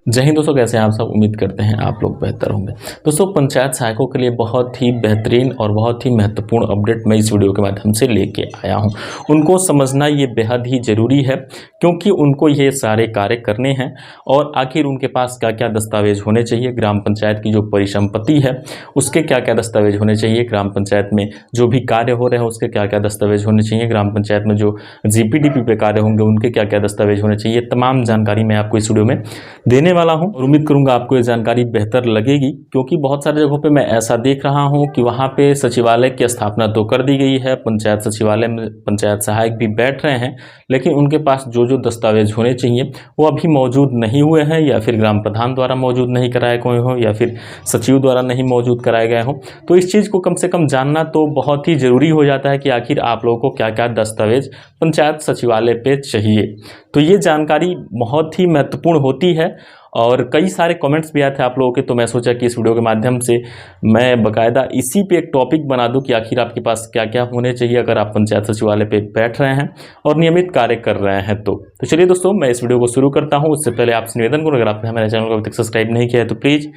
जय हिंद दोस्तों, कैसे हैं आप सब। उम्मीद करते हैं आप लोग बेहतर होंगे। दोस्तों, पंचायत सहायकों के लिए बहुत ही बेहतरीन और बहुत ही महत्वपूर्ण अपडेट मैं इस वीडियो के माध्यम से लेके आया हूं। उनको समझना ये बेहद ही ज़रूरी है, क्योंकि उनको ये सारे कार्य करने हैं और आखिर उनके पास क्या क्या दस्तावेज होने चाहिए। ग्राम पंचायत की जो परिसंपत्ति है उसके क्या क्या दस्तावेज होने चाहिए, ग्राम पंचायत में जो भी कार्य हो रहे हैं उसके क्या क्या दस्तावेज होने चाहिए, ग्राम पंचायत में जो जीपीडीपी पे कार्य होंगे उनके क्या क्या दस्तावेज होने चाहिए। तमाम जानकारी मैं आपको इस वीडियो में देने वाला हूं और उम्मीद करूंगा आपको ये जानकारी बेहतर लगेगी, क्योंकि बहुत सारे जगहों पे मैं ऐसा देख रहा हूं कि वहां पे सचिवालय की स्थापना तो कर दी गई है, पंचायत सचिवालय में पंचायत सहायक भी बैठ रहे हैं, लेकिन उनके पास जो जो दस्तावेज होने चाहिए वो अभी मौजूद नहीं हुए हैं, या फिर ग्राम प्रधान द्वारा मौजूद नहीं कराए गए हों, या फिर सचिव द्वारा नहीं मौजूद कराए गए हों। तो इस चीज़ को कम से कम जानना तो बहुत ही ज़रूरी हो जाता है कि आखिर आप लोगों को क्या क्या दस्तावेज पंचायत सचिवालय पे चाहिए। तो ये जानकारी बहुत ही महत्वपूर्ण होती है और कई सारे कमेंट्स भी आए थे आप लोगों के, तो मैं सोचा कि इस वीडियो के माध्यम से मैं बाकायदा इसी पे एक टॉपिक बना दूं कि आखिर आपके पास क्या क्या होने चाहिए अगर आप पंचायत सचिवालय पे बैठ रहे हैं और नियमित कार्य कर रहे हैं। तो चलिए दोस्तों, मैं इस वीडियो को शुरू करता हूं। उससे पहले आपसे निवेदन करूँ, अगर आपने हमारे चैनल को अभी तक सब्सक्राइब नहीं किया है तो प्लीज़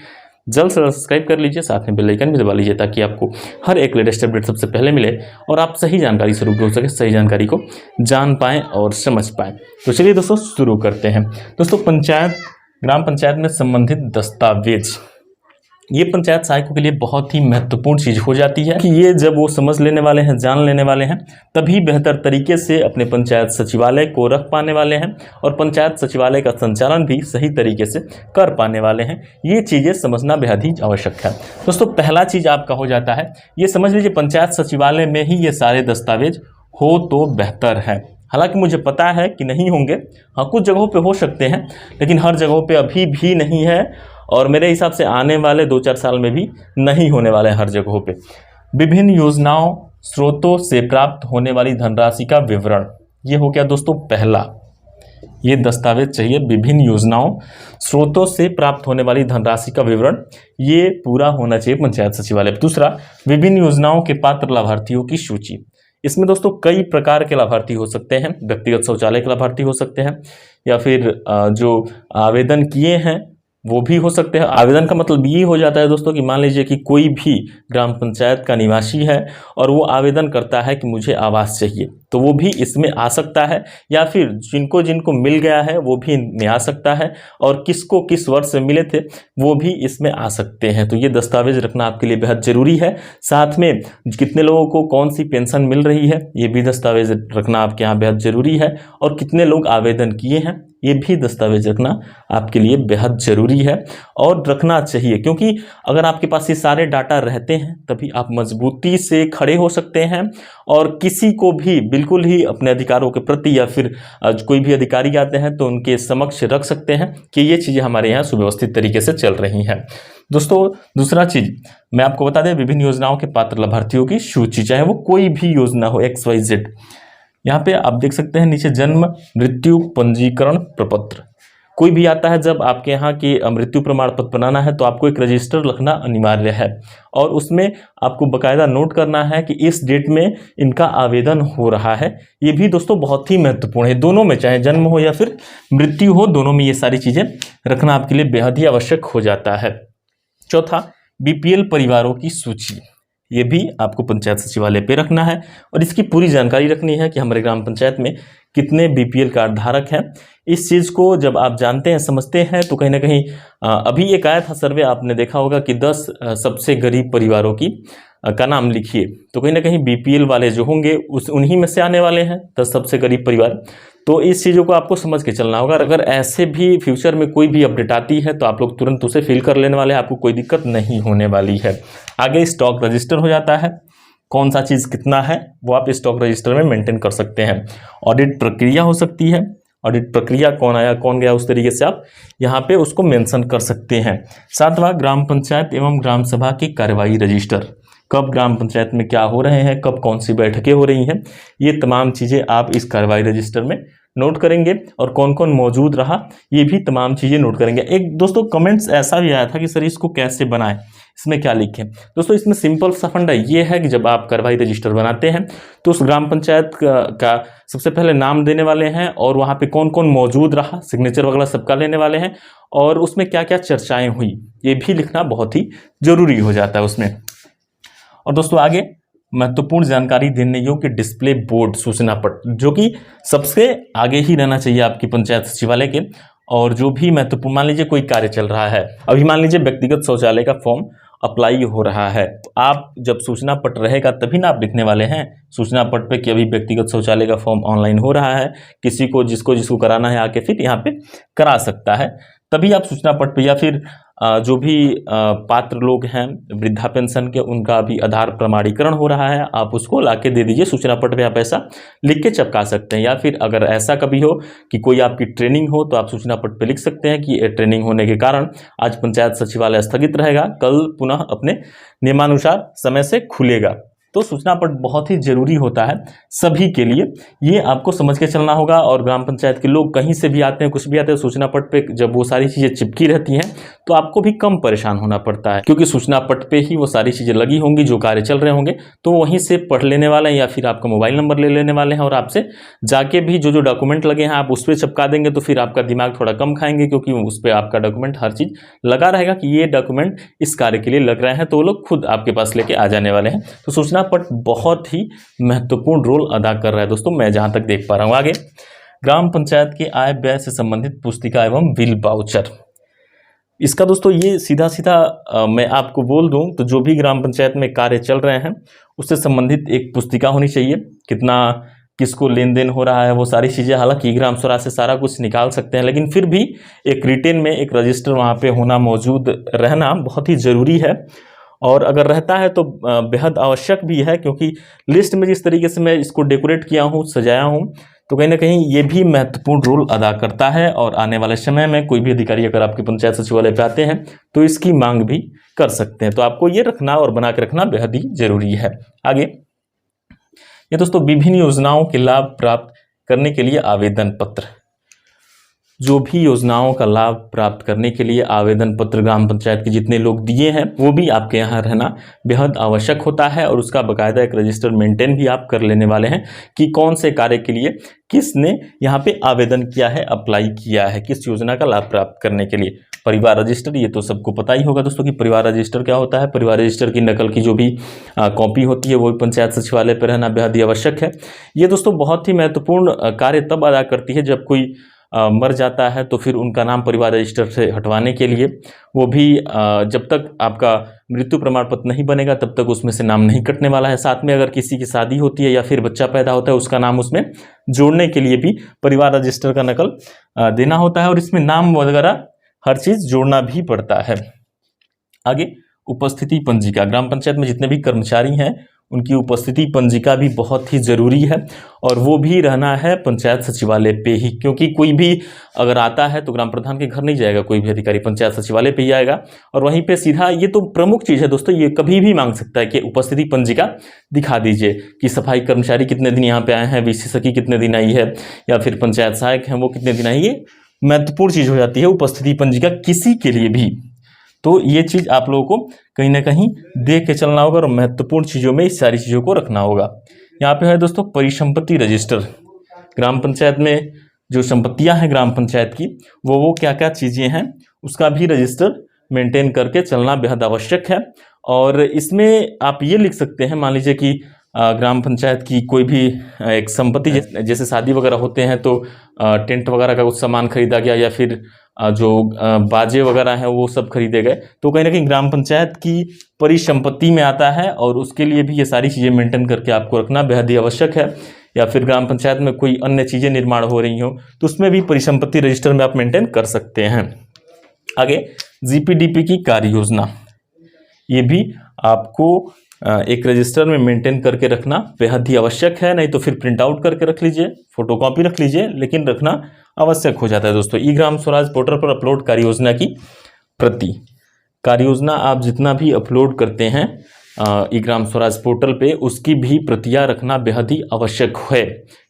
जल्द से जल्द सब्सक्राइब कर लीजिए, साथ में बेल आइकन भी दबा लीजिए, ताकि आपको हर एक लेटेस्ट अपडेट सबसे पहले मिले और आप सही जानकारी से रूबरू हो सके, सही जानकारी को जान पाएँ और समझ पाएँ। तो चलिए दोस्तों, शुरू करते हैं। दोस्तों, ग्राम पंचायत में संबंधित दस्तावेज ये पंचायत सहायकों के लिए बहुत ही महत्वपूर्ण चीज़ हो जाती है कि ये जब वो समझ लेने वाले हैं, जान लेने वाले हैं, तभी बेहतर तरीके से अपने पंचायत सचिवालय को रख पाने वाले हैं और पंचायत सचिवालय का संचालन भी सही तरीके से कर पाने वाले हैं। ये चीज़ें समझना बेहद ही आवश्यक है। दोस्तों, पहला चीज़ आपका हो जाता है, ये समझ लीजिए पंचायत सचिवालय में ही ये सारे दस्तावेज हो तो बेहतर है। हालांकि मुझे पता है कि नहीं होंगे, हाँ कुछ जगहों पे हो सकते हैं, लेकिन हर जगहों पे अभी भी नहीं है और मेरे हिसाब से आने वाले 2-4 साल में भी नहीं होने वाले हैं हर जगहों पे। विभिन्न योजनाओं स्रोतों से प्राप्त होने वाली धनराशि का विवरण, ये हो गया दोस्तों पहला। ये दस्तावेज चाहिए, विभिन्न योजनाओं स्रोतों से प्राप्त होने वाली धनराशि का विवरण, ये पूरा होना चाहिए पंचायत सचिवालय। दूसरा, विभिन्न योजनाओं के पात्र लाभार्थियों की सूची। इसमें दोस्तों कई प्रकार के लाभार्थी हो सकते हैं। व्यक्तिगत शौचालय के लाभार्थी हो सकते हैं, या फिर जो आवेदन किए हैं वो भी हो सकते हैं। आवेदन का मतलब ये हो जाता है दोस्तों कि मान लीजिए कि कोई भी ग्राम पंचायत का निवासी है और वो आवेदन करता है कि मुझे आवास चाहिए, तो वो भी इसमें आ सकता है, या फिर जिनको जिनको मिल गया है वो भी इनमें आ सकता है, और किसको किस वर्ष से मिले थे वो भी इसमें आ सकते हैं। तो ये दस्तावेज रखना आपके लिए बेहद ज़रूरी है। साथ में कितने लोगों को कौन सी पेंशन मिल रही है ये भी दस्तावेज रखना आपके यहाँ बेहद ज़रूरी है, और कितने लोग आवेदन किए हैं ये भी दस्तावेज रखना आपके लिए बेहद ज़रूरी है और रखना चाहिए, क्योंकि अगर आपके पास ये सारे डाटा रहते हैं तभी आप मजबूती से खड़े हो सकते हैं और किसी को भी बिल्कुल ही अपने अधिकारों के प्रति, या फिर कोई भी अधिकारी आते हैं तो उनके समक्ष रख सकते हैं कि ये चीज़ें हमारे यहाँ सुव्यवस्थित तरीके से चल रही हैं। दोस्तों, दूसरा चीज़ मैं आपको बता दें, विभिन्न योजनाओं के पात्र लाभार्थियों की सूची, चाहे वो कोई भी योजना हो, XYZ। यहाँ पे आप देख सकते हैं नीचे जन्म मृत्यु पंजीकरण प्रपत्र, कोई भी आता है जब आपके यहाँ की मृत्यु प्रमाण पत्र बनाना है तो आपको एक रजिस्टर रखना अनिवार्य है, और उसमें आपको बकायदा नोट करना है कि इस डेट में इनका आवेदन हो रहा है। ये भी दोस्तों बहुत ही महत्वपूर्ण है, दोनों में, चाहे जन्म हो या फिर मृत्यु हो, दोनों में ये सारी चीज़ें रखना आपके लिए बेहद ही आवश्यक हो जाता है। चौथा, BPL परिवारों की सूची, ये भी आपको पंचायत सचिवालय पे रखना है और इसकी पूरी जानकारी रखनी है कि हमारे ग्राम पंचायत में कितने BPL कार्ड धारक हैं। इस चीज़ को जब आप जानते हैं, समझते हैं, तो कहीं ना कहीं अभी एक आया था सर्वे, आपने देखा होगा कि 10 सबसे गरीब परिवारों की का नाम लिखिए, तो कहीं ना कहीं BPL वाले जो होंगे उन्हीं में से आने वाले हैं 10 सबसे गरीब परिवार। तो इस चीज़ों को आपको समझ के चलना होगा। अगर ऐसे भी फ्यूचर में कोई भी अपडेट आती है तो आप लोग तुरंत उसे फिल कर लेने वाले हैं, आपको कोई दिक्कत नहीं होने वाली है। आगे स्टॉक रजिस्टर हो जाता है, कौन सा चीज़ कितना है वो आप स्टॉक रजिस्टर में मेंटेन कर सकते हैं। ऑडिट प्रक्रिया हो सकती है, ऑडिट प्रक्रिया कौन आया कौन गया उस तरीके से आप यहाँ पे उसको मेंशन कर सकते हैं। सातवां, ग्राम पंचायत एवं ग्राम सभा की कार्यवाही रजिस्टर, कब ग्राम पंचायत में क्या हो रहे हैं, कब कौन सी बैठकें हो रही हैं, ये तमाम चीज़ें आप इस कार्यवाही रजिस्टर में नोट करेंगे, और कौन कौन मौजूद रहा ये भी तमाम चीज़ें नोट करेंगे। एक दोस्तों कमेंट्स ऐसा भी आया था कि सर इसको कैसे बनाएं, इसमें क्या लिखें। दोस्तों इसमें सिंपल सा फंडा ये है कि जब आप कार्रवाई रजिस्टर बनाते हैं तो उस ग्राम पंचायत का सबसे पहले नाम देने वाले हैं और वहाँ पे कौन कौन मौजूद रहा, सिग्नेचर वगैरह सबका लेने वाले हैं और उसमें क्या क्या चर्चाएं हुई ये भी लिखना बहुत ही जरूरी हो जाता है उसमें। और दोस्तों आगे महत्वपूर्ण जानकारी देने योग्य डिस्प्ले बोर्ड सूचना पट जो कि सबसे आगे ही रहना चाहिए आपकी पंचायत सचिवालय के। और जो भी महत्वपूर्ण, मान लीजिए कोई कार्य चल रहा है, अभी मान लीजिए व्यक्तिगत शौचालय का फॉर्म अप्लाई हो रहा है, तो आप जब सूचना पट रहेगा तभी ना आप लिखने वाले हैं सूचना पट पे कि अभी व्यक्तिगत शौचालय का फॉर्म ऑनलाइन हो रहा है, किसी को जिसको कराना है आके फिर यहाँ पे करा सकता है, तभी आप सूचना पट पे। या फिर जो भी पात्र लोग हैं वृद्धा पेंशन के, उनका भी आधार प्रमाणीकरण हो रहा है, आप उसको लाके दे दीजिए सूचना पट पे, आप ऐसा लिख के चिपका सकते हैं। या फिर अगर ऐसा कभी हो कि कोई आपकी ट्रेनिंग हो तो आप सूचना पट पे लिख सकते हैं कि ट्रेनिंग होने के कारण आज पंचायत सचिवालय स्थगित रहेगा, कल पुनः अपने नियमानुसार समय से खुलेगा। तो सूचना पट बहुत ही जरूरी होता है सभी के लिए, ये आपको समझ के चलना होगा। और ग्राम पंचायत के लोग कहीं से भी आते हैं, कुछ भी आते हैं, सूचना पट पे जब वो सारी चीज़ें चिपकी रहती हैं तो आपको भी कम परेशान होना पड़ता है, क्योंकि सूचना पट पे ही वो सारी चीज़ें लगी होंगी, जो कार्य चल रहे होंगे तो वहीं से पढ़ लेने वाले हैं या फिर आपका मोबाइल नंबर ले लेने वाले हैं और आपसे जाके भी जो जो डॉक्यूमेंट लगे हैं आप उस पर चिपका देंगे, तो फिर आपका दिमाग थोड़ा कम खाएंगे, क्योंकि उस पर आपका डॉक्यूमेंट हर चीज़ लगा रहेगा कि ये डॉक्यूमेंट इस कार्य के लिए लग रहे हैं, तो वो लोग खुद आपके पास लेके आ जाने वाले हैं। तो सूचना पट बहुत ही महत्वपूर्ण रोल अदा कर रहा है दोस्तों, मैं जहां तक देख पा रहा हूं। आगे ग्राम पंचायत के आय व्यय से संबंधित पुस्तिका एवं बिल वाउचर, इसका दोस्तों ये सीधा सीधा मैं आपको बोल दूं तो जो भी ग्राम पंचायत में कार्य चल रहे हैं उससे संबंधित एक पुस्तिका होनी चाहिए, कितना किसको लेन देन हो रहा है वो सारी चीज़ें। हालांकि ग्राम स्वराज से सारा कुछ निकाल सकते हैं, लेकिन फिर भी एक रिटेन में एक रजिस्टर वहाँ पे होना, मौजूद रहना बहुत ही ज़रूरी है। और अगर रहता है तो बेहद आवश्यक भी है, क्योंकि लिस्ट में जिस तरीके से मैं इसको डेकोरेट किया हूँ, सजाया हूँ, तो कहीं ना कहीं ये भी महत्वपूर्ण रोल अदा करता है। और आने वाले समय में कोई भी अधिकारी अगर आपके पंचायत सचिवालय पे आते हैं तो इसकी मांग भी कर सकते हैं, तो आपको ये रखना और बना के रखना बेहद ही जरूरी है। आगे ये दोस्तों विभिन्न योजनाओं के लाभ प्राप्त करने के लिए आवेदन पत्र, जो भी योजनाओं का लाभ प्राप्त करने के लिए आवेदन पत्र ग्राम पंचायत के जितने लोग दिए हैं वो भी आपके यहाँ रहना बेहद आवश्यक होता है। और उसका बाकायदा एक रजिस्टर मेंटेन भी आप कर लेने वाले हैं कि कौन से कार्य के लिए किसने यहाँ पे आवेदन किया है, अप्लाई किया है, किस योजना का लाभ प्राप्त करने के लिए। परिवार रजिस्टर, ये तो सबको पता ही होगा दोस्तों कि परिवार रजिस्टर क्या होता है। परिवार रजिस्टर की नकल की जो भी कॉपी होती है वो भी पंचायत सचिवालय पर रहना बेहद ही आवश्यक है। ये दोस्तों बहुत ही महत्वपूर्ण कार्य तब अदा करती है जब कोई मर जाता है, तो फिर उनका नाम परिवार रजिस्टर से हटवाने के लिए, वो भी जब तक आपका मृत्यु प्रमाण पत्र नहीं बनेगा तब तक उसमें से नाम नहीं कटने वाला है। साथ में अगर किसी की शादी होती है या फिर बच्चा पैदा होता है उसका नाम उसमें जोड़ने के लिए भी परिवार रजिस्टर का नकल देना होता है, और इसमें नाम वगैरह हर चीज़ जोड़ना भी पड़ता है। आगे उपस्थिति पंजिका, ग्राम पंचायत में जितने भी कर्मचारी हैं उनकी उपस्थिति पंजिका भी बहुत ही ज़रूरी है, और वो भी रहना है पंचायत सचिवालय पे ही, क्योंकि कोई भी अगर आता है तो ग्राम प्रधान के घर नहीं जाएगा, कोई भी अधिकारी पंचायत सचिवालय पे ही आएगा और वहीं पे सीधा, ये तो प्रमुख चीज़ है दोस्तों, ये कभी भी मांग सकता है कि उपस्थिति पंजिका दिखा दीजिए कि सफाई कर्मचारी कितने दिन यहाँ पे आए हैं, विशेषज्ञ कितने दिन आई है, या फिर पंचायत सहायक हैं वो कितने दिन आई। ये महत्वपूर्ण चीज़ हो जाती है उपस्थिति पंजिका किसी के लिए भी, तो ये चीज़ आप लोगों को कहीं ना कहीं देख के चलना होगा और महत्वपूर्ण चीज़ों में इस सारी चीज़ों को रखना होगा। यहाँ पे है दोस्तों परिसंपत्ति रजिस्टर, ग्राम पंचायत में जो संपत्तियाँ हैं ग्राम पंचायत की वो क्या क्या चीज़ें हैं उसका भी रजिस्टर मेंटेन करके चलना बेहद आवश्यक है। और इसमें आप ये लिख सकते हैं, मान लीजिए कि ग्राम पंचायत की कोई भी एक संपत्ति, जैसे शादी वगैरह होते हैं तो टेंट वगैरह का कुछ सामान खरीदा गया, या फिर जो बाजे वगैरह हैं वो सब खरीदे गए, तो कहीं ना कहीं ग्राम पंचायत की परिसंपत्ति में आता है, और उसके लिए भी ये सारी चीज़ें मेंटेन करके आपको रखना बेहद ही आवश्यक है। या फिर ग्राम पंचायत में कोई अन्य चीज़ें निर्माण हो रही हो तो उसमें भी परिसंपत्ति रजिस्टर में आप मेंटेन कर सकते हैं। आगे जीपीडीपी की कार्य योजना, ये भी आपको एक रजिस्टर में मेंटेन करके रखना बेहद ही आवश्यक है, नहीं तो फिर प्रिंट आउट करके रख लीजिए, फोटोकॉपी रख लीजिए, लेकिन रखना आवश्यक हो जाता है दोस्तों। ई ग्राम स्वराज पोर्टल पर अपलोड कार्य योजना की प्रति, कार्य योजना आप जितना भी अपलोड करते हैं ई ग्राम स्वराज पोर्टल पे उसकी भी प्रतियां रखना बेहद ही आवश्यक है,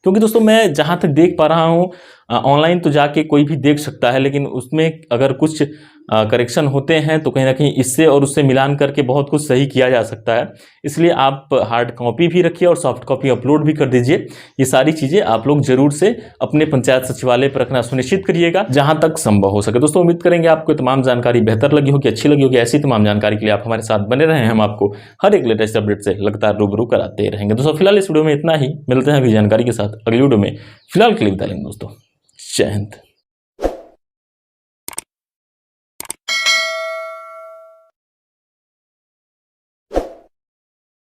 क्योंकि दोस्तों मैं जहाँ तक देख पा रहा हूँ ऑनलाइन तो जाके कोई भी देख सकता है, लेकिन उसमें अगर कुछ करेक्शन होते हैं तो कहीं ना कहीं इससे और उससे मिलान करके बहुत कुछ सही किया जा सकता है। इसलिए आप हार्ड कॉपी भी रखिए और सॉफ्ट कॉपी अपलोड भी कर दीजिए। ये सारी चीज़ें आप लोग जरूर से अपने पंचायत सचिवालय पर रखना सुनिश्चित करिएगा जहाँ तक संभव हो सके। दोस्तों उम्मीद करेंगे आपको तमाम जानकारी बेहतर लगी होगी, अच्छी लगी होगी। ऐसी तमाम जानकारी के लिए आप हमारे साथ बने रहें, हम आपको हर एक लेटेस्ट अपडेट से लगातार रूबरू कराते रहेंगे। दोस्तों फिलहाल इस वीडियो में इतना ही, मिलते हैं अगली जानकारी के साथ अगली वीडियो में। फिलहाल के लिए बता लेंगे दोस्तों, जय हिंद।